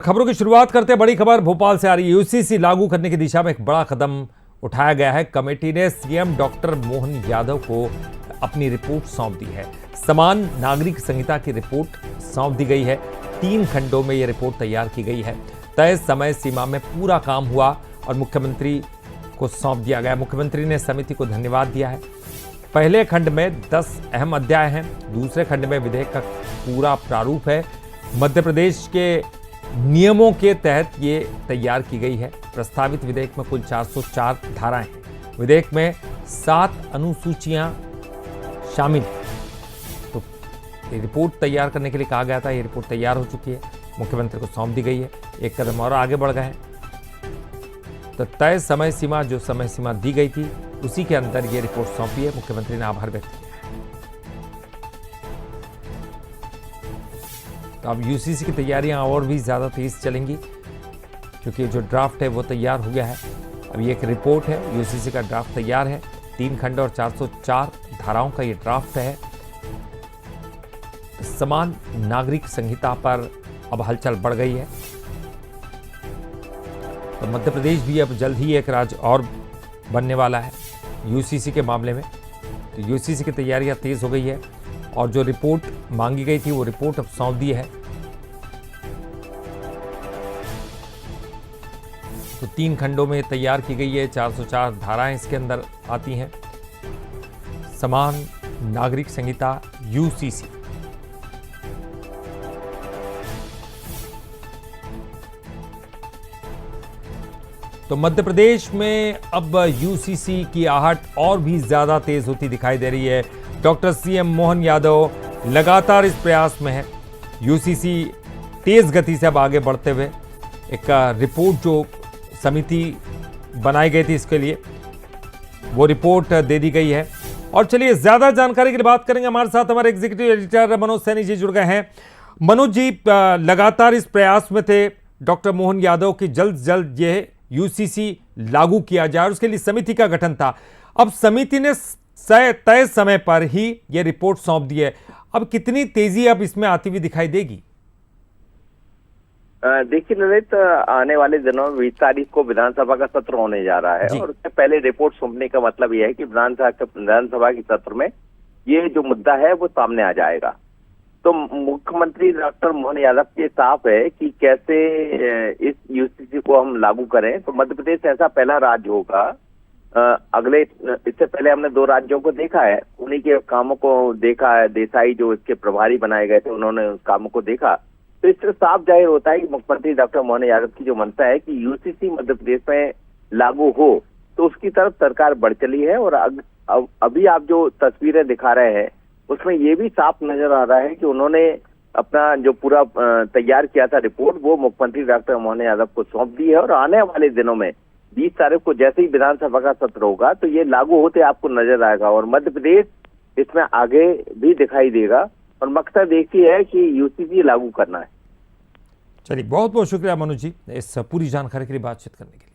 खबरों की शुरुआत करते हैं। बड़ी खबर भोपाल से आ रही है। यूसीसी लागू करने की दिशा में एक बड़ा कदम उठाया गया है। कमेटी ने सीएम डॉक्टर मोहन यादव को अपनी रिपोर्ट सौंप दी है। समान नागरिक संहिता की रिपोर्ट सौंप दी गई है। 3 खंडों में यह रिपोर्ट तैयार की गई है। तय समय सीमा में पूरा काम हुआ और मुख्यमंत्री को सौंप दिया गया। मुख्यमंत्री ने समिति को धन्यवाद दिया है। पहले खंड में 10 अहम अध्याय हैं। दूसरे खंड में विधेयक का पूरा प्रारूप है। मध्य प्रदेश के नियमों के तहत ये तैयार की गई है। प्रस्तावित विधेयक में कुल 404 धाराएं हैं। विधेयक में 7 अनुसूचियां शामिल हैं। तो ये रिपोर्ट तैयार करने के लिए कहा गया था। ये रिपोर्ट तैयार हो चुकी है, मुख्यमंत्री को सौंप दी गई है। एक कदम और आगे बढ़ गए हैं। तो तय समय सीमा, जो समय सीमा दी गई थी, उसी के अंदर ये रिपोर्ट सौंपी है। मुख्यमंत्री ने आभार व्यक्त किया। तो अब यूसीसी की तैयारियां और भी ज़्यादा तेज चलेंगी, क्योंकि जो ड्राफ्ट है वो तैयार हो गया है। अब ये एक रिपोर्ट है, यूसीसी का ड्राफ्ट तैयार है। 3 खंड और 404 धाराओं का ये ड्राफ्ट है। समान नागरिक संहिता पर अब हलचल बढ़ गई है। तो मध्य प्रदेश भी अब जल्द ही एक राज्य और बनने वाला है यूसीसी के मामले में। तो यूसीसी की तैयारियां तेज हो गई है और जो रिपोर्ट मांगी गई थी वो रिपोर्ट अब सौंप दी है। तो 3 खंडों में तैयार की गई है। 404 धाराएं इसके अंदर आती हैं। समान नागरिक संहिता यूसीसी। तो मध्य प्रदेश में अब यूसीसी की आहट और भी ज्यादा तेज होती दिखाई दे रही है। डॉक्टर सीएम मोहन यादव लगातार इस प्रयास में है। यूसीसी तेज गति से अब आगे बढ़ते हुए एक रिपोर्ट, जो समिति बनाई गई थी इसके लिए, वो रिपोर्ट दे दी गई है। और चलिए ज्यादा जानकारी के लिए बात करेंगे। हमारे साथ हमारे एग्जीक्यूटिव एडिटर मनोज सैनी जी जुड़ गए हैं। मनोज जी, लगातार इस प्रयास में थे डॉक्टर मोहन यादव की जल्द से जल्द ये यूसीसी लागू किया जाए, और उसके लिए समिति का गठन था। अब समिति ने तय समय पर ही यह रिपोर्ट सौंप दी है। अब कितनी तेजी अब इसमें आती हुई दिखाई देगी? देखिए ललित, आने वाले दिनों में 20 तारीख को विधानसभा का सत्र होने जा रहा है और उससे पहले रिपोर्ट सौंपने का मतलब यह है कि विधानसभा के सत्र में ये जो मुद्दा है वो सामने आ जाएगा। तो मुख्यमंत्री डॉक्टर मोहन यादव के साफ है कि कैसे इस यूसीसी को हम लागू करें। तो मध्य प्रदेश ऐसा पहला राज्य होगा। इससे पहले हमने 2 राज्यों को देखा है, उन्हीं के कामों को देखा है। देसाई जो इसके प्रभारी बनाए गए थे, उन्होंने उस कामों को देखा। तो इससे साफ जाहिर होता है कि मुख्यमंत्री डॉक्टर मोहन यादव की जो मंशा है कि यूसीसी मध्य प्रदेश में लागू हो, तो उसकी तरफ सरकार बढ़ चली है। और अभी आप जो तस्वीरें दिखा रहे हैं उसमें ये भी साफ नजर आ रहा है कि उन्होंने अपना जो पूरा तैयार किया था रिपोर्ट, वो मुख्यमंत्री डॉक्टर मोहन यादव को सौंप दी है। और आने वाले दिनों में 20 तारीख को जैसे ही विधानसभा का सत्र होगा तो ये लागू होते आपको नजर आएगा और मध्य प्रदेश इसमें आगे भी दिखाई देगा। और मकसद एक ही है कि यूसीसी लागू करना है। चलिए, बहुत बहुत शुक्रिया मनोज जी इस पूरी जानकारी के लिए बातचीत करने के लिए।